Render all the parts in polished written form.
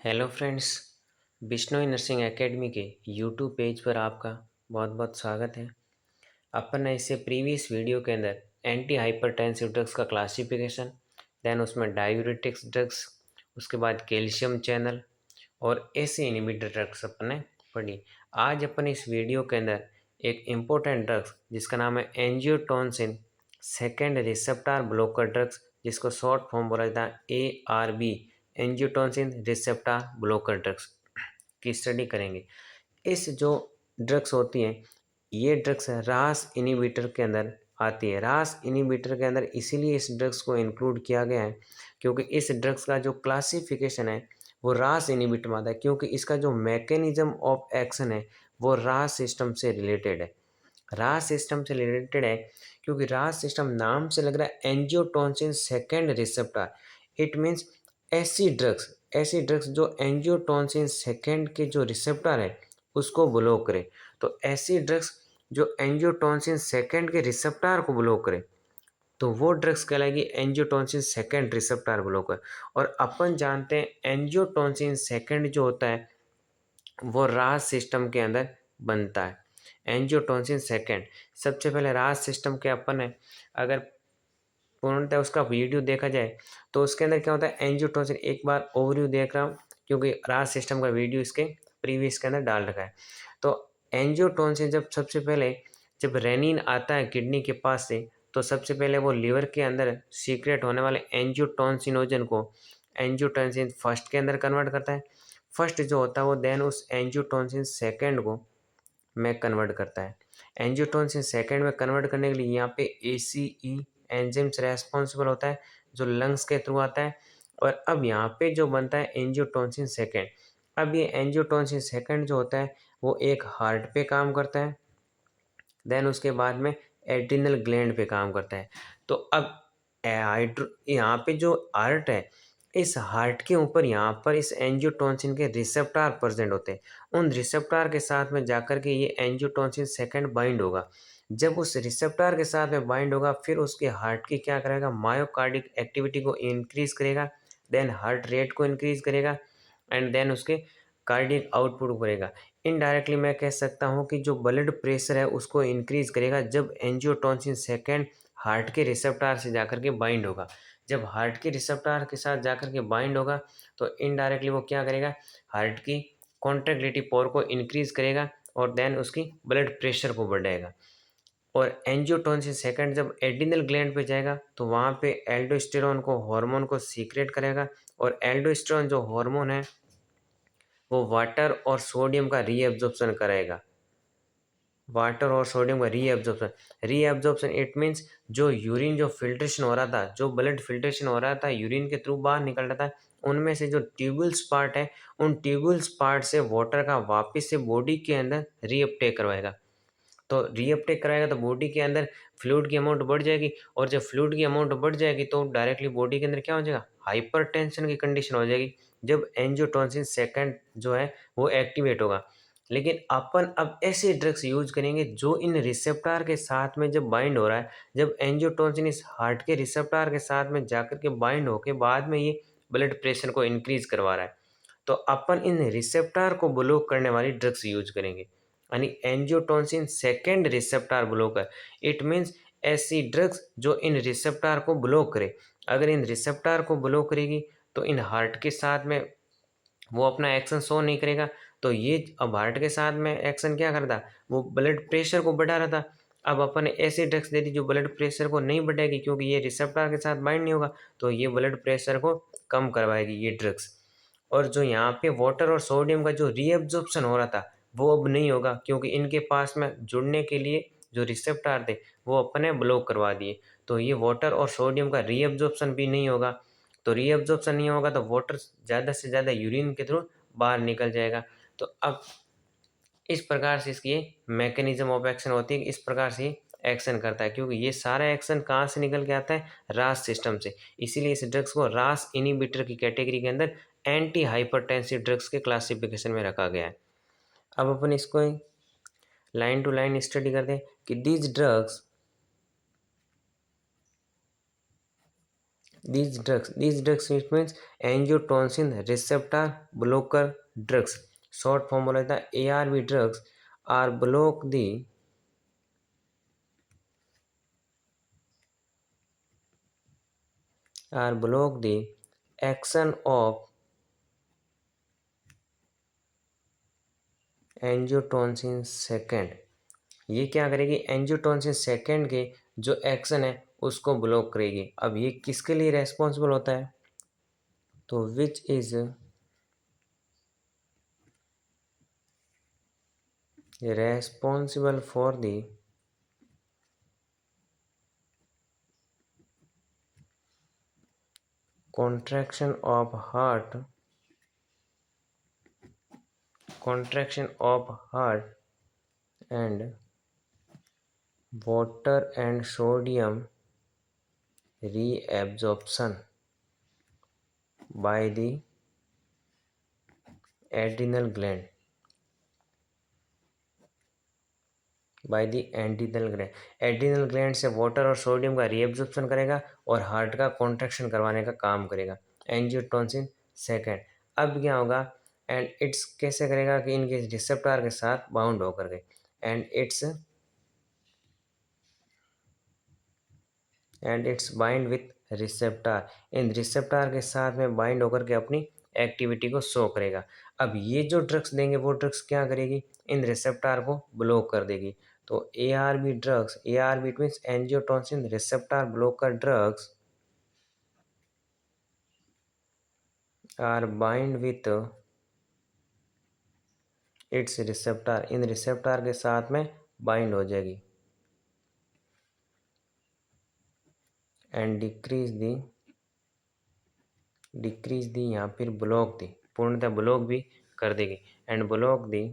Hello friends. Bishnoi nursing academy के YouTube page पर आपका बहुत बहुत स्वागत है। अपन ने इससे प्रीवियस वीडियो के अंदर एंटी हाइपरटेंसिव ड्रग्स का क्लासिफिकेशन, देन उसमें डायूरेटिक्स ड्रग्स, उसके बाद कैल्शियम चैनल और एसी इनहिबिटर ड्रग्स अपन ने पढ़ी। आज अपन इस वीडियो के अंदर एक इम्पोर्टेंट ड्रग्स जिसका नाम है angiotensin second receptor blocker drugs, जिसको शॉर्ट फॉर्म बोला जाता है ARB, angiotensin receptor blocker drugs की स्टडी करेंगे। इस जो ड्रग्स होती हैं, ये ड्रग्स रास इनहिबिटर के अंदर आती है। रास इनहिबिटर के अंदर इसीलिए इस ड्रग्स को इंक्लूड किया गया है क्योंकि इस ड्रग्स का जो क्लासिफिकेशन है वो रास इनहिबिटर में आता है, क्योंकि इसका जो मैकेनिज्म ऑफ एक्शन है वो रास सिस्टम से रिलेटेड है। रास सिस्टम से रिलेटेड है क्योंकि रास सिस्टम नाम से लग रहा है angiotensin second receptor. It means ऐसी ड्रग्स जो एंजियोटेंसिन सेकेंड के जो रिसेप्टर है उसको ब्लॉक करे। तो ऐसी ड्रग्स जो एंजियोटेंसिन सेकेंड के रिसेप्टर को ब्लॉक करे तो वो ड्रग्स कहलाएगी एंजियोटेंसिन सेकेंड रिसेप्टर ब्लॉकर। और अपन जानते हैं एंजियोटेंसिन सेकेंड जो होता है वो रास सिस्टम के अंदर बनता है। एंजियोटेंसिन सेकेंड सबसे पहले रास सिस्टम के अपन है, अगर पूर्णतः उसका वीडियो देखा जाए तो उसके अंदर क्या होता है एंजियोटेंसिन। एक बार ओवरव्यू देख रहा हूँ क्योंकि रास सिस्टम का वीडियो इसके प्रीवियस के अंदर डाल रखा है। तो एंजियोटेंसिन जब सबसे पहले जब रेनिन आता है किडनी के पास से, तो सबसे पहले वो लीवर के अंदर सीक्रेट होने वाले एंजियोटेंसिनोजन को एंजियोटेंसिन फर्स्ट के अंदर कन्वर्ट करता है। फर्स्ट जो होता है वो देन उस एंजियोटेंसिन सेकेंड को में कन्वर्ट करता है। एंजियोटेंसिन सेकेंड में कन्वर्ट करने के लिए यहाँ पे ACE एंजाइम्स रेस्पॉन्सिबल होता है जो लंग्स के थ्रू आता है। और अब यहाँ पे जो बनता है एंजियोटेंसिन सेकेंड, अब ये एंजियोटेंसिन सेकेंड जो होता है वो एक हार्ट पे काम करता है, देन उसके बाद में एड्रिनल ग्लैंड पे काम करता है। तो अब यहाँ पे जो हार्ट है, इस हार्ट के ऊपर यहाँ पर इस एंजियोटेंसिन के रिसेप्टर प्रेजेंट होते हैं। उन रिसेप्टर के साथ में जाकर के ये एंजियोटेंसिन सेकेंड बाइंड होगा। जब उस रिसेप्टर के साथ में बाइंड होगा फिर उसके हार्ट की क्या करेगा, मायोकार्डिक एक्टिविटी को इंक्रीज करेगा, देन हार्ट रेट को इंक्रीज करेगा एंड देन उसके कार्डियक आउटपुट करेगा। इनडायरेक्टली मैं कह सकता हूँ कि जो ब्लड प्रेशर है उसको इंक्रीज करेगा जब एंजियोटेंसिन सेकेंड हार्ट के रिसेप्टर से जाकर के बाइंड होगा। जब हार्ट के रिसेप्टर के साथ जाकर के बाइंड होगा तो इनडायरेक्टली वो क्या करेगा, हार्ट की कॉन्ट्रैक्टिलिटी पावर को इंक्रीज करेगा और देन उसकी ब्लड प्रेशर को बढ़ाएगा। और एंजियोटेंसिन सेकेंड जब एड्रिनल ग्लैंड पे जाएगा तो वहाँ पे एल्डोस्टेरोन को हार्मोन को सीक्रेट करेगा। और एल्डोस्टेरोन जो हार्मोन है वो वाटर और सोडियम का रीएब्जॉर्प्शन कराएगा। वाटर और सोडियम का रीएब्जॉर्प्शन इट मीन्स जो यूरिन जो फिल्ट्रेशन हो रहा था, जो ब्लड फिल्ट्रेशन हो रहा था यूरिन के थ्रू बाहर निकल रहा था, उनमें से जो ट्यूबुल्स पार्ट है उन ट्यूबुल्स पार्ट से वाटर का वापस से बॉडी के अंदर रीअपटेक करवाएगा। तो रीअपटेक कराएगा तो बॉडी के अंदर फ्लूइड की अमाउंट बढ़ जाएगी और जब फ्लूइड की अमाउंट बढ़ जाएगी तो डायरेक्टली बॉडी के अंदर क्या हो जाएगा, हाइपरटेंशन की कंडीशन हो जाएगी जब एंजियोटेंसिन सेकेंड जो है वो एक्टिवेट होगा। लेकिन अपन अब ऐसे ड्रग्स यूज करेंगे जो इन रिसेप्टर के साथ में जब बाइंड हो रहा है, जब एंजियोटेंसिन इस हार्ट के रिसेप्टर के साथ में जाकर के बाइंड होके बाद में ये ब्लड प्रेशर को इंक्रीज करवा रहा है, तो अपन इन रिसेप्टर को ब्लॉक करने वाली ड्रग्स यूज करेंगे यानी angiotensin second receptor blocker. It means ऐसी ड्रग्स जो इन रिसेप्टर को ब्लॉक करे। अगर इन रिसेप्टर को ब्लॉक करेगी तो इन हार्ट के साथ में वो अपना एक्शन शो नहीं करेगा। तो ये अब हार्ट के साथ में एक्शन क्या करता, वो ब्लड प्रेशर को बढ़ा रहा था। अब अपन ने ऐसी ड्रग्स दे दी जो ब्लड प्रेशर को नहीं बढ़ाएगी क्योंकि ये रिसेप्टर के साथ बाइंड नहीं होगा, तो ये ब्लड प्रेशर को कम करवाएगी ये ड्रग्स। और जो यहाँ पे वाटर और सोडियम का जो रीअब्जॉर्प्शन हो रहा था वो अब नहीं होगा क्योंकि इनके पास में जुड़ने के लिए जो रिसेप्टर थे वो अपने ब्लॉक करवा दिए। तो ये वाटर और सोडियम का रीअब्जॉर्प्शन भी नहीं होगा। तो रीअब्जॉर्प्शन नहीं होगा तो वाटर ज़्यादा से ज़्यादा यूरिन के थ्रू बाहर निकल जाएगा। तो अब इस प्रकार से इसकी मैकेनिज्म ऑफ एक्शन होती है कि इस प्रकार से एक्शन करता है क्योंकि ये सारा एक्शन कहाँ से निकल के आता है, रास सिस्टम से। इसीलिए इस ड्रग्स को रास इनिबिटर की कैटेगरी के अंदर एंटी हाइपरटेंसिव ड्रग्स के क्लासिफिकेशन में रखा गया है। अब अपन इसको लाइन टू लाइन स्टडी करते हैं कि These drugs which means angiotensin receptor blocker drugs. Short formula is the ARB drugs are block the action of angiotensin second. ये क्या करेगी, एंजियोटेंसिन सेकेंड के जो एक्शन है उसको ब्लॉक करेगी। अब ये किसके लिए रेस्पॉन्सिबल होता है, तो which is responsible for the contraction of heart and water and sodium reabsorption by the adrenal gland adrenal gland से वाटर और सोडियम का रीएब्जॉर्प्शन करेगा और हार्ट का कॉन्ट्रैक्शन करवाने का काम करेगा एंजियोटेंसिन सेकेंड। अब क्या होगा, एंड इट्स कैसे करेगा कि इनके रिसेप्टर के साथ बाउंड होकर के and it's bind with receptor, इन रिसेप्टर के साथ में बाइंड होकर के अपनी एक्टिविटी को शो करेगा। अब ये जो ड्रग्स देंगे वो ड्रग्स क्या करेगी, इन रिसेप्टर को ब्लॉक कर देगी। तो ARB drugs, ARB means angiotensin receptor blocker drugs are bind with its receptor, इन रिसेप्टर के साथ में बाइंड हो जाएगी एंड डिक्रीज दी या फिर ब्लॉक दी, पूर्णतः ब्लॉक भी कर देगी and block the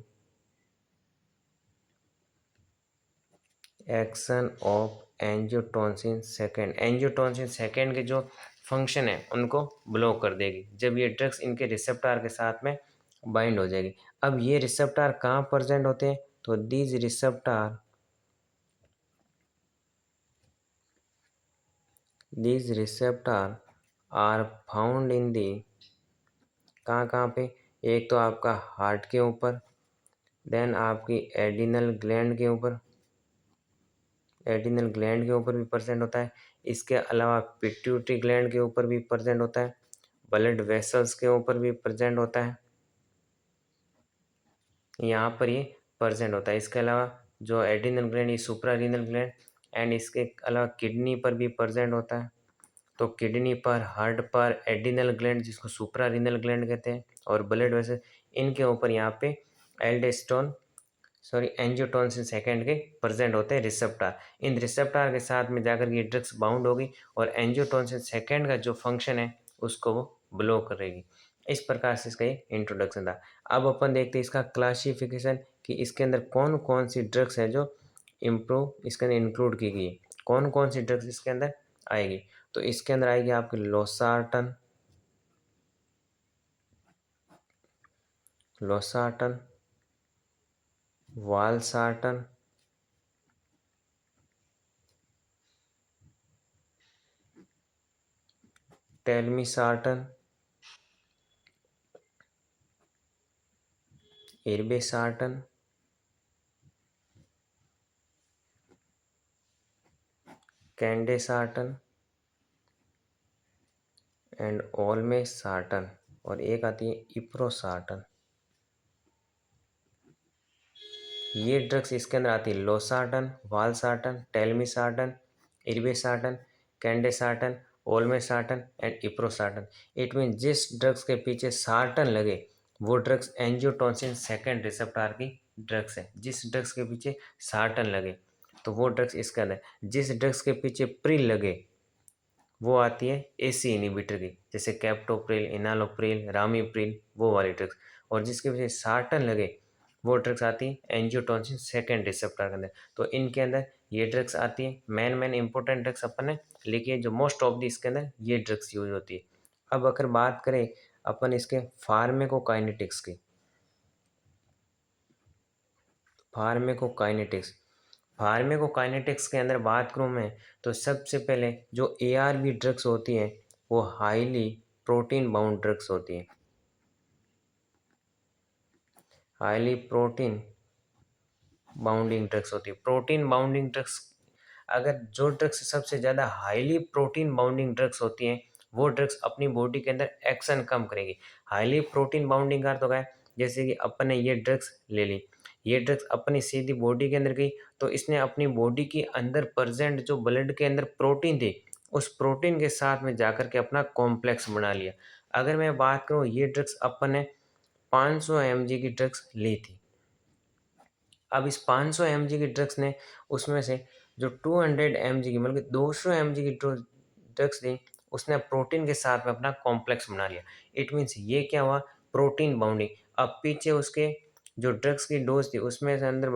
action of angiotensin second के जो फंक्शन है उनको ब्लॉक कर देगी जब ये ड्रग्स इनके रिसेप्टर के साथ में बाइंड हो जाएगी। अब ये रिसेप्टर कहाँ प्रेजेंट होते हैं, तो these receptor are found in the, कहाँ पे, एक तो आपका हार्ट के ऊपर, देन आपकी एड्रिनल ग्लैंड के ऊपर भी प्रेजेंट होता है। इसके अलावा पिट्यूटरी ग्लैंड के ऊपर भी प्रेजेंट होता है, ब्लड वेसल्स के ऊपर भी प्रेजेंट होता है, यहाँ पर ये प्रेजेंट होता है। इसके अलावा जो एड्रिनल ग्लैंड, ये सुप्रारीनल ग्लैंड, एंड इसके अलावा किडनी पर भी प्रेजेंट होता है। तो किडनी पर, हार्ट पर, एड्रिनल ग्लैंड जिसको सुप्रारीनल ग्लैंड कहते हैं, और ब्लड वेसल, इनके ऊपर यहाँ पे एंजियोटेंसिन सेकेंड के प्रेजेंट होते हैं रिसेप्टर। इन रिसेप्टर के साथ में जाकर ये ड्रग्स बाउंड होगी और एंजियोटेंसिन सेकेंड का जो फंक्शन है उसको वो ब्लॉक करेगी। इस प्रकार से इसका ये इंट्रोडक्शन था। अब अपन देखते हैं इसका क्लासिफिकेशन कि इसके अंदर कौन कौन सी ड्रग्स है जो इसके अंदर इंक्लूड की गई है, कौन कौन सी ड्रग्स इसके अंदर आएगी। तो इसके अंदर आएगी आपकी losartan, valsartan, telmisartan, irbesartan, candesartan and olmesartan, और एक आती है इप्रोसार्टन। ये ड्रग्स इसके अंदर आती है losartan, valsartan, telmisartan, irbesartan, candesartan, olmesartan and eprosartan. It mean जिस ड्रग्स के पीछे सार्टन लगे वो ड्रग्स एंजियोटेंसिन सेकेंड रिसेप्टर की ड्रग्स है। जिस ड्रग्स के पीछे सार्टन लगे तो वो ड्रग्स इसके अंदर, जिस ड्रग्स के पीछे प्रिल लगे वो आती है AC इनिबिटर की, जैसे कैप्टोप्रिल, इनालोप्रिल, रामीप्रिल, वो वाली ड्रग्स। और जिसके पीछे सार्टन लगे वो ड्रग्स आती है एंजियोटेंसिन सेकेंड रिसेप्टर के अंदर। तो इनके अंदर ये ड्रग्स आती है। मेन इंपॉर्टेंट ड्रग्स अपन ने लिखी है जो मोस्ट ऑफ दी इसके अंदर ये ड्रग्स यूज होती है। अब अगर बात करें अपन इसके फार्मेकोकाइनेटिक्स की, फार्मेकोकाइनेटिक्स के अंदर बात करूँ मैं तो सबसे पहले जो ARB ड्रग्स होती हैं वो हाईली प्रोटीन बाउंड ड्रग्स होती हैं। हाईली प्रोटीन बाउंडिंग ड्रग्स होती है। प्रोटीन बाउंडिंग ड्रग्स, अगर जो ड्रग्स सबसे ज़्यादा हाईली प्रोटीन बाउंडिंग ड्रग्स होती हैं वो ड्रग्स अपनी बॉडी के अंदर एक्शन कम करेगी। हाईली प्रोटीन बाउंडिंग का अर्थ होगा जैसे कि अपन ने ये ड्रग्स ले ली, ये ड्रग्स अपनी सीधी बॉडी के अंदर गई तो इसने अपनी बॉडी के अंदर प्रेजेंट जो ब्लड के अंदर प्रोटीन थी उस प्रोटीन के साथ में जाकर के अपना कॉम्प्लेक्स बना लिया। अगर मैं बात करूँ ये ड्रग्स अपन ने 500 mg की ड्रग्स ली थी। अब इस 500 mg की ड्रग्स ने उसमें से जो 200 mg की मतलब 200 mg की ड्रग्स थी उसने प्रोटीन के साथ में अपना कॉम्प्लेक्स बना लिया। इट मीन्स ये क्या हुआ, प्रोटीन बाउंडिंग। अब पीछे उसके जो ड्रग्स की डोज थी उसमें से अंदर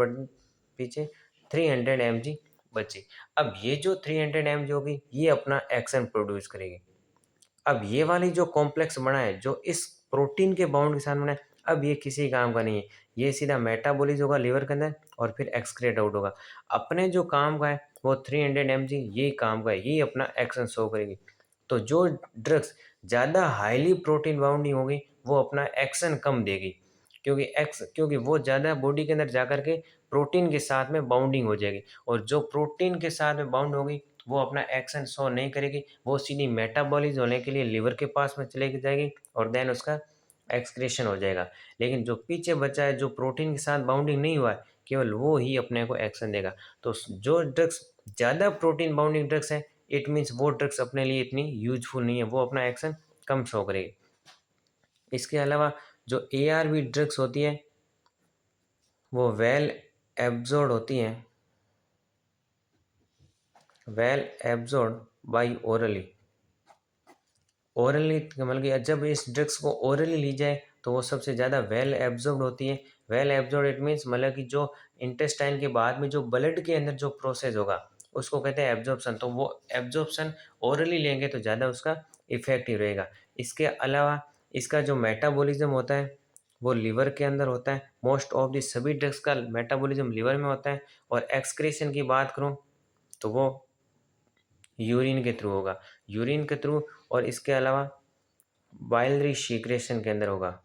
पीछे 300 mg बची। अब ये जो 300 mg होगी ये अपना एक्शन प्रोड्यूस करेगी। अब ये वाली जो कॉम्प्लेक्स बना है जो इस प्रोटीन के बाउंड के साथ बना है, अब ये किसी काम का नहीं है, ये सीधा मेटाबॉलिज होगा लिवर के अंदर और फिर एक्सक्रेट आउट होगा। अपने जो काम का है वो 300 mg यही काम का है, यही अपना एक्शन शो करेगी। तो जो ड्रग्स ज़्यादा हाईली प्रोटीन बाउंडिंग होगी वो अपना एक्शन कम देगी, क्योंकि वो ज़्यादा बॉडी के अंदर जाकर के प्रोटीन के साथ में बाउंडिंग हो जाएगी, और जो प्रोटीन के साथ में बाउंड होगी वो अपना एक्शन शो नहीं करेगी, वो सीधी मेटाबॉलिज होने के लिए लिवर के पास में चले जाएगी और देन उसका एक्सक्रीशन हो जाएगा। लेकिन जो पीछे बचा है जो प्रोटीन के साथ बाउंडिंग नहीं हुआ है केवल वो ही अपने को एक्शन देगा। तो जो ड्रग्स ज़्यादा प्रोटीन बाउंडिंग ड्रग्स है इट मीन्स वो ड्रग्स अपने लिए इतनी यूजफुल नहीं है, वो अपना एक्शन कम शो करेगी। इसके अलावा जो ARV ड्रग्स होती है वो वेल एब्जॉर्ब होती हैं, well absorb by orally. Orally मतलब कि जब इस ड्रग्स को ओरली ली जाए तो वो सबसे ज़्यादा वेल एब्जॉर्ब होती है। वेल एब्जॉर्ब इट मीन्स मतलब कि जो इंटेस्टाइन के बाद में जो ब्लड के अंदर जो प्रोसेस होगा उसको कहते हैं एब्जॉर्प्शन। तो वो एब्जॉर्प्शन ओरली लेंगे तो ज़्यादा उसका इफेक्टिव रहेगा। इसके अलावा इसका जो मेटाबॉलिज्म होता है वो लिवर के अंदर होता है। मोस्ट ऑफ दी सभी ड्रग्स का मेटाबॉलिज्म लिवर में होता है। और एक्सक्रीशन की बात करूँ तो वो यूरिन के थ्रू होगा, यूरिन के थ्रू। और इसके अलावा बाइलरी सीक्रेशन के अंदर होगा,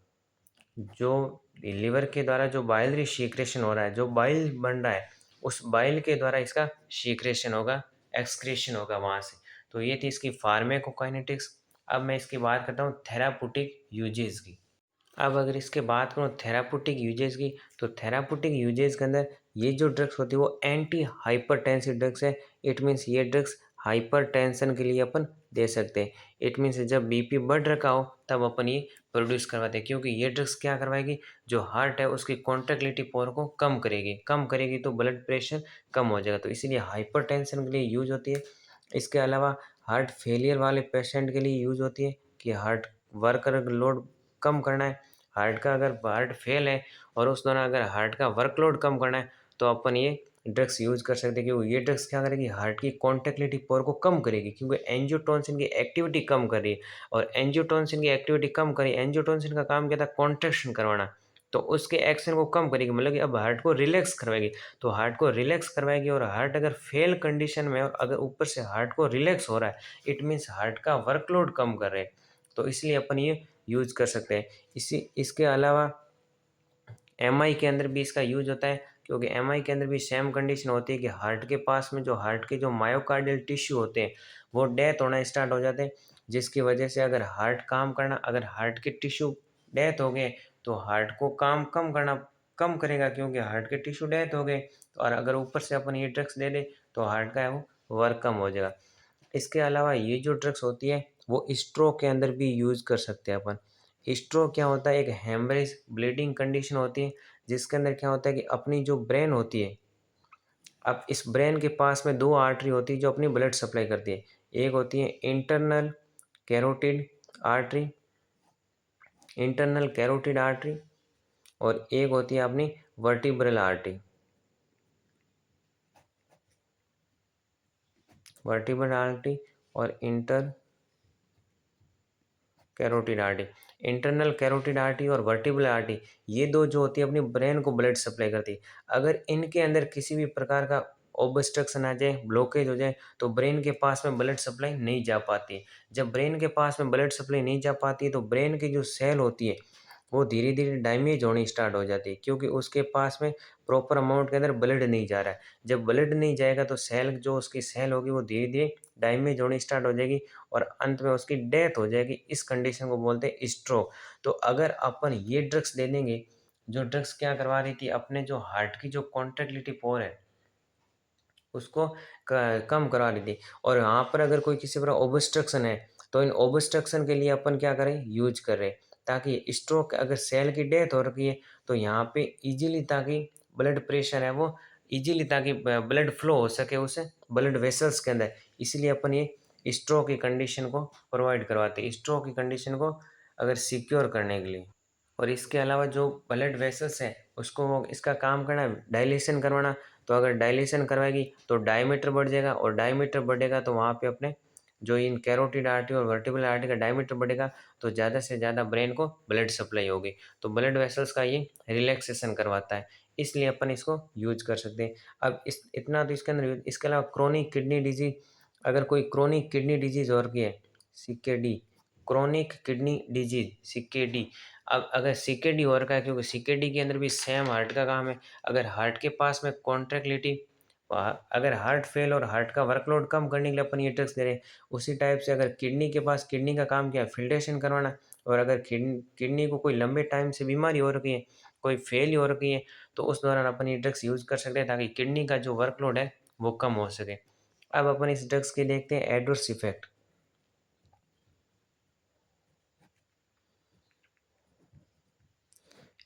जो लिवर के द्वारा जो बाइलरी सीक्रेशन हो रहा है, जो बाइल बन रहा है उस बाइल के द्वारा इसका सीक्रेशन होगा, एक्सक्रीशन होगा वहाँ से। तो ये थी इसकी फार्मेकोकाइनेटिक्स। अब मैं इसकी बात करता हूँ थेरापुटिक यूजेस की। अब अगर इसके बात करूँ थेरापुटिक यूजेस की तो थेरापुटिक यूजेस के अंदर ये जो ड्रग्स होती है वो एंटी हाइपरटेंसिव ड्रग्स है। इट मीन्स ये ड्रग्स हाइपरटेंशन के लिए अपन दे सकते हैं। इट मीन्स जब BP बढ़ रखा हो तब अपन ये प्रोड्यूस करवाते हैं, क्योंकि ये ड्रग्स क्या करवाएगी, जो हार्ट है उसकी कॉन्ट्रैक्टिलिटी पावर को कम करेगी तो ब्लड प्रेशर कम हो जाएगा, तो इसीलिए हाइपरटेंशन के लिए यूज होती है। इसके अलावा हार्ट फेलियर वाले पेशेंट के लिए यूज होती है कि हार्ट वर्कर लोड कम करना है, हार्ट का अगर हार्ट फेल है और उस दौरान अगर हार्ट का वर्कलोड कम करना है तो अपन ये ड्रग्स यूज़ कर सकते हैं, क्योंकि ये ड्रग्स क्या करेगी, हार्ट की कॉन्ट्रैक्टिलिटी पावर को कम करेगी, क्योंकि एंजियोटेंसिन की एक्टिविटी कम कर रही है। और एंजियोटेंसिन की एक्टिविटी कम करी, एंजियोटेंसिन का काम क्या था, कॉन्ट्रैक्शन करवाना, तो उसके एक्शन को कम करेगी, मतलब कि अब हार्ट को रिलैक्स करवाएगी। तो हार्ट को रिलैक्स करवाएगी, और हार्ट अगर फेल कंडीशन में और अगर ऊपर से हार्ट को रिलैक्स हो रहा है इट मीन्स हार्ट का वर्कलोड कम कर रहे हैं, तो इसलिए अपन ये यूज कर सकते हैं। इसके अलावा MI के अंदर भी इसका यूज होता है, क्योंकि MI के अंदर भी सेम कंडीशन होती है कि हार्ट के पास में जो हार्ट के जो मायोकार्डियल टिश्यू होते हैं वो डेथ होना स्टार्ट हो जाते हैं, जिसकी वजह से अगर अगर हार्ट के टिश्यू डेथ हो गए तो हार्ट को काम कम करना कम करेगा, क्योंकि हार्ट के टिश्यू डेथ हो गए। और अगर ऊपर से अपन ये ड्रग्स दे दें तो हार्ट का है वो वर्क कम हो जाएगा। इसके अलावा ये जो ड्रग्स होती है वो स्ट्रोक के अंदर भी यूज़ कर सकते हैं अपन। स्ट्रोक क्या होता है, एक हेमरेज ब्लीडिंग कंडीशन होती है जिसके अंदर क्या होता है कि अपनी जो ब्रेन होती है, अब इस ब्रेन के पास में दो आर्टरी होती है जो अपनी ब्लड सप्लाई करती है। एक होती है आर्टरी इंटरनल कैरोटिड आर्टरी, और एक होती है अपनी वर्टिब्रल आर्टरी और इंटरनल कैरोटिड आर्टरी और वर्टिब्रल आर्टरी, ये दो जो होती है अपनी ब्रेन को ब्लड सप्लाई करती है। अगर इनके अंदर किसी भी प्रकार का ऑब्स्ट्रक्शन आ जाए, ब्लॉकेज हो जाए, तो ब्रेन के पास में ब्लड सप्लाई नहीं जा पाती। जब ब्रेन के पास में ब्लड सप्लाई नहीं जा पाती तो ब्रेन की जो सेल होती है वो धीरे-धीरे डैमेज होनी स्टार्ट हो जाती है, क्योंकि उसके पास में प्रॉपर अमाउंट के अंदर ब्लड नहीं जा रहा है। जब ब्लड नहीं जाएगा तो सेल जो उसकी सेल होगी वो धीरे-धीरे डैमेज होनी स्टार्ट हो जाएगी और अंत में उसकी डेथ हो जाएगी। इस कंडीशन को बोलते हैं स्ट्रोक। तो अगर अपन ये ड्रग्स दे देंगे, जो ड्रग्स क्या करवा रही थी, अपने जो हार्ट की जो कॉन्ट्रैक्टिलिटी पावर है उसको कम करवा रही थी। और यहाँ पर अगर कोई किसी प्रकार ऑब्स्ट्रक्शन है तो इन ऑब्स्ट्रक्शन के लिए अपन क्या करें, यूज कर रहे हैं, ताकि स्ट्रोक अगर सेल की डेथ हो रखी है तो यहाँ पे इजीली, ताकि ब्लड प्रेशर है वो इजीली, ताकि ब्लड फ्लो हो सके उस ब्लड वेसल्स के अंदर, इसलिए अपन ये स्ट्रोक की कंडीशन को प्रोवाइड करवाते हैं, स्ट्रोक की कंडीशन को अगर सिक्योर करने के लिए। और इसके अलावा जो ब्लड वेसल्स है उसको इसका काम करना है डायलेशन करवाना। तो अगर डायलेशन करवाएगी तो डायमीटर बढ़ जाएगा, और डायमीटर बढ़ेगा तो वहाँ पे अपने जो इन कैरोटिड आर्टरी और वर्टिब्रल आर्टरी का डायमीटर बढ़ेगा तो ज़्यादा से ज़्यादा ब्रेन को ब्लड सप्लाई होगी। तो ब्लड वेसल्स का ये रिलैक्सेशन करवाता है, इसलिए अपन इसको यूज कर सकते हैं। अब इस इतना तो इसके अंदर, इसके अलावा क्रोनिक किडनी डिजीज, अगर कोई क्रोनिक किडनी डिजीज और की है, CKD, chronic kidney disease CKD. अब अगर सीकेडी हो रखा है, क्योंकि सीकेडी के अंदर भी सेम हार्ट का काम है। अगर हार्ट के पास में कॉन्ट्रैक्टिलिटी, अगर हार्ट फेल और हार्ट का वर्कलोड कम करने के लिए अपन ये ड्रग्स दे रहे हैं, उसी टाइप से अगर किडनी के पास, किडनी का काम क्या है, फिल्ट्रेशन करवाना। और अगर किडनी को कोई लंबे टाइम से बीमारी हो रखी है, कोई फेल हो रखी है, तो उस दौरान अपन ये ड्रग्स यूज कर सकते हैं, ताकि किडनी का जो वर्कलोड है वो कम हो सके। अब अपन इस ड्रग्स के देखते हैं एडवर्स इफेक्ट।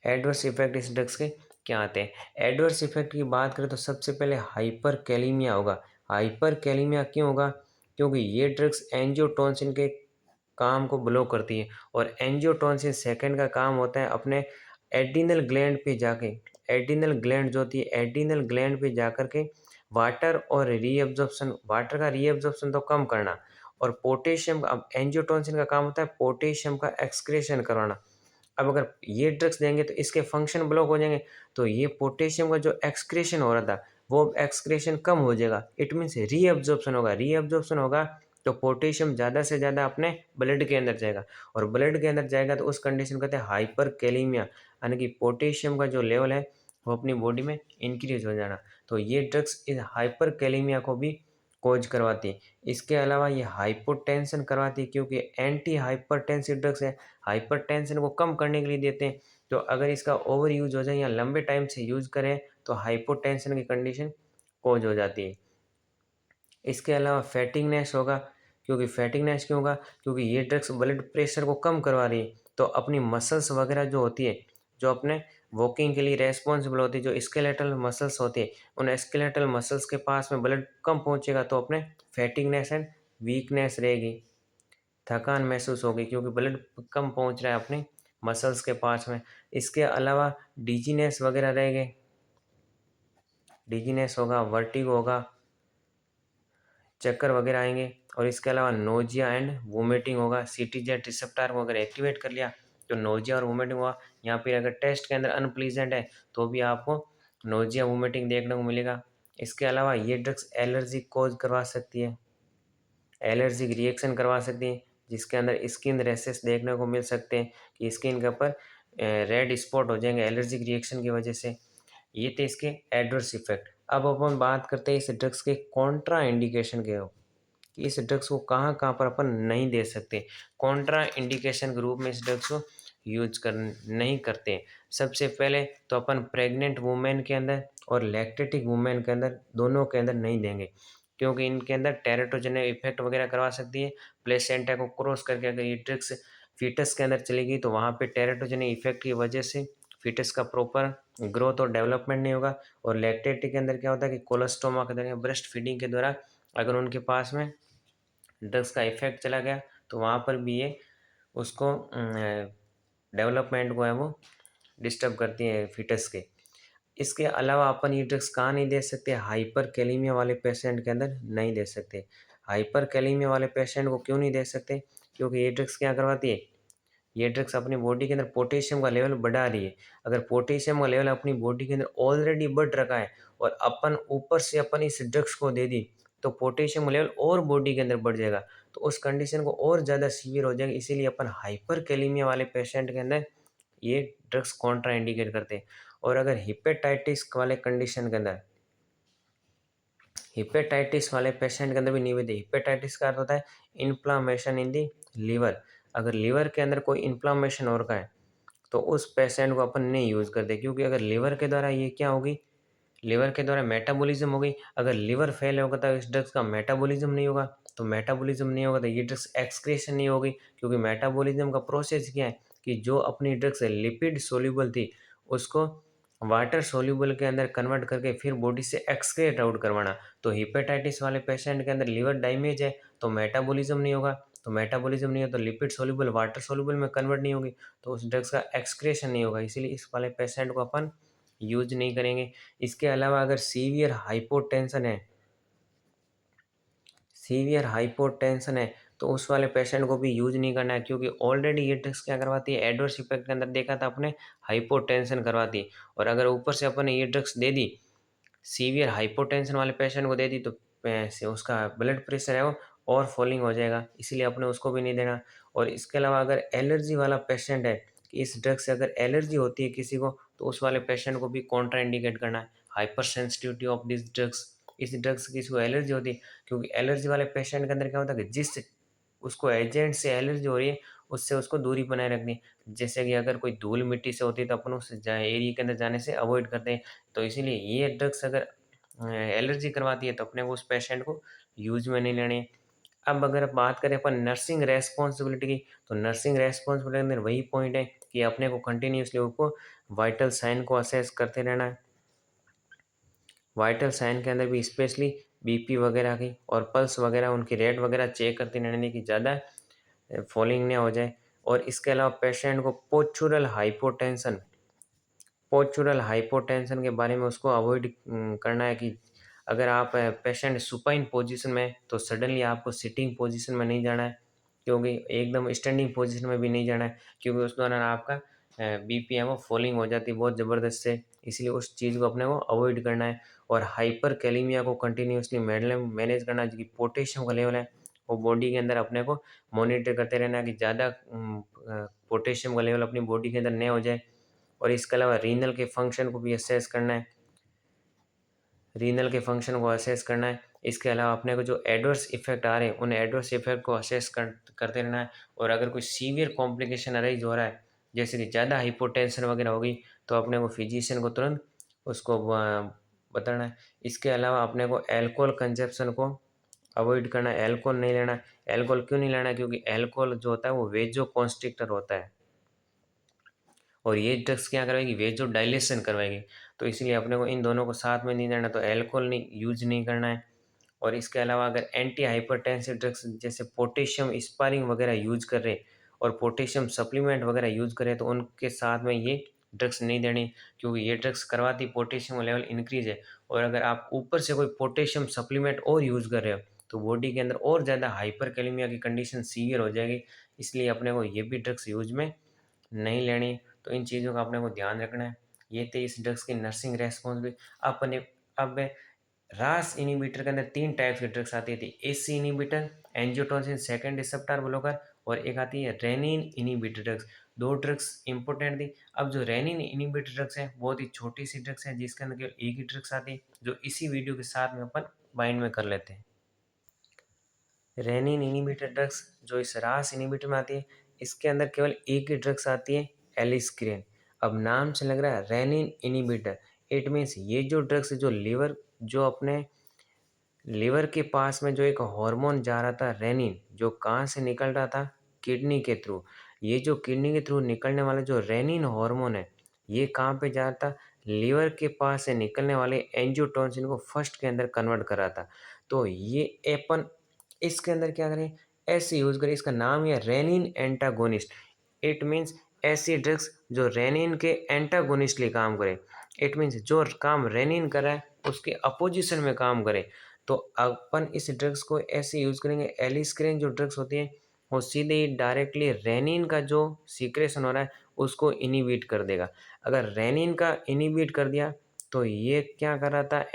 एडवर्स इफेक्ट इस ड्रग्स के क्या आते हैं? एडवर्स इफेक्ट की बात करें तो सबसे पहले हाइपर कैलीमिया होगा। हाइपर कैलीमिया क्यों होगा? क्योंकि ये ड्रग्स एंजियोटेंसिन के काम को ब्लॉक करती है, और एंजियोटेंसिन सेकंड का काम होता है अपने एड्रिनल ग्लैंड पे जाके, एड्रिनल ग्लैंड जो होती है, एड्रिनल ग्लैंड पे जाकर के वाटर और रीअब्जॉर्प्शन, वाटर का रीअब्जॉर्प्शन तो कम करना, और पोटेशियम, अब एंजियोटेंसिन का काम होता है पोटेशियम का एक्सक्रीशन करवाना। अब अगर ये ड्रग्स देंगे तो इसके फंक्शन ब्लॉक हो जाएंगे, तो ये पोटेशियम का जो एक्सक्रीशन हो रहा था वो एक्सक्रीशन कम हो जाएगा। इट मीन्स रीअब्जॉर्प्शन होगा, रीअब्जॉर्प्शन होगा तो पोटेशियम ज़्यादा से ज़्यादा अपने ब्लड के अंदर जाएगा, और ब्लड के अंदर जाएगा तो उस कंडीशन कहते हैं हाइपर कैलीमिया, यानी कि पोटेशियम का जो लेवल है वो अपनी बॉडी में इंक्रीज हो जाना। तो ये ड्रग्स इस हाइपर कैलीमिया को भी कोज करवाती है। इसके अलावा ये हाइपोटेंशन करवाती है, क्योंकि एंटी हाइपरटेंसिव ड्रग्स है, हाइपरटेंशन को कम करने के लिए देते हैं। तो अगर इसका ओवर यूज हो जाए या लंबे टाइम से यूज करें तो हाइपोटेंशन की कंडीशन कोज हो जाती है। इसके अलावा फैटिगनेस होगा, क्योंकि फैटिगनेस क्यों होगा? क्योंकि ये ड्रग्स ब्लड प्रेशर को कम करवा रही है, तो अपनी मसल्स वगैरह जो होती है, जो अपने वॉकिंग के लिए रेस्पॉन्सिबल होती है, जो स्केलेटल मसल्स होती है, उन स्केलेटल मसल्स के पास में ब्लड कम पहुंचेगा तो अपने फैटिगनेस एंड वीकनेस रहेगी, थकान महसूस होगी, क्योंकि ब्लड कम पहुंच रहा है अपने मसल्स के पास में। इसके अलावा डिजीनेस वगैरह रहेंगे, डिजीनेस होगा, वर्टिगो होगा, चक्कर वगैरह आएंगे, और इसके अलावा नोजिया एंड वोमिटिंग होगा। सीटीजेड रिसेप्टर को अगर एक्टिवेट कर लिया तो नोजिया और वोमिटिंग हुआ। यहाँ पे अगर टेस्ट के अंदर अनप्लीजेंट है तो भी आपको नोजिया वोमिटिंग देखने को मिलेगा। इसके अलावा ये ड्रग्स एलर्जी कोज करवा सकती है, एलर्जिक रिएक्शन करवा सकती है, जिसके अंदर स्किन रैशेस देखने को मिल सकते हैं, कि स्किन के ऊपर रेड स्पॉट हो जाएंगे एलर्जिक रिएक्शन की वजह से। ये थे इसके एडवर्स इफेक्ट। अब अपन बात करते हैं इस ड्रग्स के कॉन्ट्रा इंडिकेशन के, कि इस ड्रग्स को कहाँ कहाँ पर अपन नहीं दे सकते, कॉन्ट्रा इंडिकेशन के रूप में इस ड्रग्स को यूज कर नहीं करते हैं। सबसे पहले तो अपन प्रेग्नेंट वुमेन के अंदर और लैक्टेटिक वुमेन के अंदर, दोनों के अंदर नहीं देंगे, क्योंकि इनके अंदर टेरेटोजेनिक इफेक्ट वगैरह करवा सकती है। प्लेसेंटा को क्रॉस करके अगर ये ड्रग्स फीटस के अंदर चलेगी तो वहाँ पे टेरेटोजेनिक इफेक्ट की वजह से फीटस का प्रॉपर ग्रोथ और डेवलपमेंट नहीं होगा। और लैक्टेटिक के अंदर क्या होता है कि कोलोस्टोमा के द्वारा, ब्रेस्ट फीडिंग के द्वारा अगर उनके पास में ड्रग्स का इफेक्ट चला गया तो वहाँ पर भी ये उसको डेवलपमेंट को है वो डिस्टर्ब करती है फीटस के। इसके अलावा अपन ये ड्रग्स कहाँ नहीं दे सकते? हाइपर कैलीमिया वाले पेशेंट के अंदर नहीं दे सकते। हाइपर कैलीमिया वाले पेशेंट को क्यों नहीं दे सकते? क्योंकि ये ड्रग्स क्या करवाती है, ये ड्रग्स अपनी बॉडी के अंदर पोटेशियम का लेवल बढ़ा रही है। अगर पोटेशियम का लेवल अपनी बॉडी के अंदर ऑलरेडी बढ़ रखा है और अपन ऊपर से अपन इस ड्रग्स को दे दी, तो पोटेशियम का लेवल और बॉडी के अंदर बढ़ जाएगा, तो उस कंडीशन को और ज़्यादा सीवियर हो जाएगी। इसीलिए अपन हाइपरकैलेमिया वाले पेशेंट के अंदर ये ड्रग्स कॉन्ट्रा इंडिकेट करते हैं। और अगर हिपेटाइटिस वाले कंडीशन के अंदर, हिपेटाइटिस वाले पेशेंट के अंदर भी नहीं होती। हिपेटाइटिस का अर्थ होता है इन्फ्लामेशन इन दी लीवर। अगर लीवर के अंदर कोई इन्फ्लामेशन हो रखा है तो उस पेशेंट को अपन नहीं यूज़ करते, क्योंकि अगर लीवर के द्वारा ये क्या होगी, लीवर के द्वारा मेटाबॉलिज्म हो गई। अगर लीवर फेल होगा तो इस ड्रग्स का मेटाबॉलिज्म नहीं होगा, तो मेटाबॉलिज्म नहीं होगा तो ये ड्रग्स एक्सक्रीशन नहीं होगी, क्योंकि मेटाबॉलिज्म का प्रोसेस क्या है कि जो अपनी ड्रग्स लिपिड सोल्यूबल थी उसको वाटर सोल्यूबल के अंदर कन्वर्ट करके फिर बॉडी से एक्सक्रेट आउट करवाना। तो हिपेटाइटिस वाले पेशेंट के अंदर लीवर डैमेज है तो मेटाबॉलिज्म नहीं होगा, तो मेटाबॉलिज्म नहीं हो तो लिपिड सोल्यूबल वाटर सोल्यूबल में कन्वर्ट नहीं होगी, तो उस ड्रग्स का एक्सक्रेशन नहीं होगा, इसीलिए इस वाले पेशेंट को अपन यूज नहीं करेंगे। इसके अलावा अगर सीवियर हाइपोटेंशन है, सीवियर हाइपोटेंशन है तो उस वाले पेशेंट को भी यूज नहीं करना है, क्योंकि ऑलरेडी ये ड्रग्स क्या करवाती है, एडवर्स इफेक्ट के अंदर देखा था अपने, हाइपोटेंशन करवाती है। और अगर ऊपर से अपन ने ये drugs they the, severe hypotension वाले पेशेंट को दे दी, तो से उसका ब्लड प्रेशर है वो और फॉलिंग हो जाएगा, इसीलिए अपने उसको भी नहीं देना। और इसके अलावा अगर एलर्जी वाला पेशेंट है, कि इस ड्रग से अगर एलर्जी होती है किसी को, तो उस वाले पेशेंट को भी कॉन्ट्रा इंडिकेट करना है। Hyper sensitivity of this drugs, इस ड्रग्स की किसी को एलर्जी होती है, क्योंकि एलर्जी वाले पेशेंट के अंदर क्या होता है कि जिस उसको एजेंट से एलर्जी हो रही है उससे उसको दूरी बनाए रखनी है। जैसे कि अगर कोई धूल मिट्टी से होती है तो अपन उस एरिया के अंदर जाने से अवॉइड करते हैं। तो इसीलिए ये ड्रग्स अगर एलर्जी करवाती है तो अपने को उस पेशेंट को यूज में नहीं लेनी है। अब अगर बात करें अपन नर्सिंग रेस्पॉन्सिबिलिटी की, तो नर्सिंग रेस्पॉन्सिबिलिटी के अंदर वही पॉइंट है कि अपने को कंटिन्यूसली उसको वाइटल साइन को असेस करते रहना है। वाइटल साइन के अंदर भी स्पेशली बीपी वगैरह की और पल्स वगैरह उनकी रेट वगैरह चेक करते रहने की, ज़्यादा फॉलिंग ना हो जाए। और इसके अलावा पेशेंट को पोचुरल हाइपोटेंशन के बारे में उसको अवॉइड करना है कि अगर आप पेशेंट सुपाइन पोजीशन में तो सडनली आपको सिटिंग पोजीशन में नहीं जाना है, क्योंकि एकदम स्टैंडिंग पोजीशन में भी नहीं जाना है, क्योंकि उस दौरान आपका बीपी है वो फॉलिंग हो जाती है बहुत ज़बरदस्त से, इसलिए उस चीज़ को अपने को अवॉइड करना है। और हाइपर कैलीमिया को कंटिन्यूसली मैनेज करना, जो कि पोटेशियम का लेवल है वो बॉडी के अंदर अपने को मॉनिटर करते रहना है कि ज़्यादा पोटेशियम का लेवल अपनी बॉडी के अंदर नहीं हो जाए। और इसके अलावा रीनल के फंक्शन को भी असेस करना है, रीनल के फंक्शन को असेस करना है। इसके अलावा अपने को जो एडवर्स इफेक्ट आ रहे हैं उन एडवर्स इफेक्ट को असेस करते रहना है। और अगर कोई सीवियर कॉम्प्लिकेशन अराइज हो रहा है, जैसे कि ज़्यादा हाइपोटेंशन वगैरह होगी, तो अपने को फिजिशियन को तुरंत उसको बताना है। इसके अलावा अपने को एल्कोहल कंजप्शन को अवॉइड करना है, एल्कोहल नहीं लेना। एल्कोहल क्यों नहीं लेना, क्योंकि एल्कोहल जो होता है वो वेजो कॉन्स्ट्रिक्टर होता है और ये ड्रग्स क्या करवाएगी, वेजो डायलेशन करवाएगी। तो इसलिए अपने को इन दोनों को साथ में नहीं लेना, तो एल्कोहल नहीं यूज नहीं करना है। और इसके अलावा अगर एंटी हाइपरटेंसिव ड्रग्स जैसे पोटेशियम स्पारिंग वगैरह यूज कर रहे हैं और पोटेशियम सप्लीमेंट वगैरह यूज करें, तो उनके साथ में ये ड्रग्स नहीं देनी, क्योंकि ये ड्रग्स करवाती पोटेशियम लेवल इंक्रीज है। और अगर आप ऊपर से कोई पोटेशियम सप्लीमेंट और यूज़ कर रहे हो तो बॉडी के अंदर और ज़्यादा हाइपरकैलेमिया की कंडीशन सीवियर हो जाएगी, इसलिए अपने को ये भी ड्रग्स यूज में नहीं लेनी। तो इन चीज़ों का अपने को ध्यान रखना है। ये थे इस ड्रग्स की नर्सिंग रेस्पॉन्सिबिलिटी। अपने अब रास इनिबिटर के अंदर 3 टाइप्स की ड्रग्स आती थी, AC inhibitor, angiotensin second receptor blocker, और एक आती है renin inhibitor drugs. 2 drugs important थी। अब जो रेनिन इनिबिटर ड्रग्स है बहुत ही छोटी सी ड्रग्स है, जिसके अंदर केवल एक ही ड्रग्स आती है, जो इसी वीडियो के साथ में अपन बाइंड में कर लेते हैं। रेनिन इनिबिटर ड्रग्स जो इस रास इनिबिटर में आती है, इसके अंदर केवल एक ही ड्रग्स आती है, एलिस्क्रिन। अब नाम से लग रहा है रेनिन इनिबिटर, इट मीन्स ये जो ड्रग्स जो लीवर, जो अपने लीवर के पास में जो एक हार्मोन जा रहा था रेनिन, जो कहाँ से निकल रहा था, किडनी के थ्रू। ये जो किडनी के थ्रू निकलने वाला जो रेनिन हार्मोन है, ये कहाँ पे जा रहा था, लीवर के पास से निकलने वाले एंजियोटेंसिन को फर्स्ट के अंदर कन्वर्ट कर रहा था। तो ये अपन इसके अंदर क्या करें, ऐसे यूज करें, इसका नाम है रेनिन एंटागोनिस्ट। इट मीन्स ऐसी ड्रग्स जो रेनिन के एंटागोनिस्टली काम करे। इट मीन्स जो काम रेनिन कर रहा है उसके अपोजिशन में काम करे। तो अपन इस ड्रग्स को ऐसे यूज़ करेंगे, एलिस्क्रिन जो ड्रग्स होती है वो सीधे ही डायरेक्टली रेनिन का जो सीक्रेशन हो रहा है उसको इनिबिट कर देगा। अगर रेनिन का इनिबिट कर दिया तो ये क्या कर रहा था,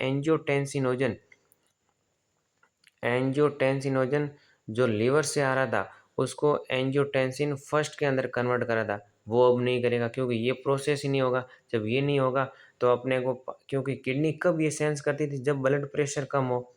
एंजियोटेंसिनोजन जो लीवर से आ रहा था उसको एंजियोटेंसिन फर्स्ट के अंदर कन्वर्ट करा था, वो अब नहीं करेगा क्योंकि ये प्रोसेस ही नहीं होगा। जब ये नहीं होगा तो अपने को, क्योंकि किडनी कब ये सेंस करती थी, जब ब्लड प्रेशर कम हो।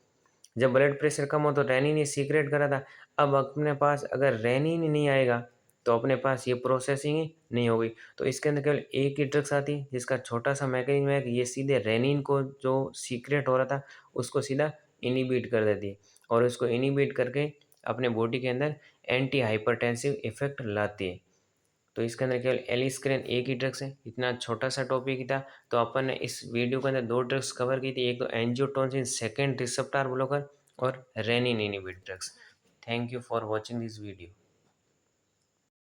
जब ब्लड प्रेशर कम हो तो रेनिन ही सीक्रेट करा था। अब अपने पास अगर रेनिन ही नहीं आएगा तो अपने पास ये प्रोसेसिंग ही नहीं होगी। तो इसके अंदर केवल एक ही ड्रग्स आती है जिसका छोटा सा मैकेनिज्म है कि ये सीधे रेनिन को जो सीक्रेट हो रहा था उसको सीधा इनिबिट कर देती है और उसको इनिबिट करके अपने बॉडी के अंदर एंटी हाइपरटेंसिव इफेक्ट लाती है। तो इसके अंदर केवल एलिस्क्रेन एक ही ड्रग्स है। इतना छोटा सा टॉपिक ही था, तो अपन ने इस वीडियो के अंदर दो ड्रग्स कवर की थी, एक तो एंजियोटेंसिन सेकेंड रिसेप्टर ब्लॉकर और renin inhibit drugs. Thank you for watching this video.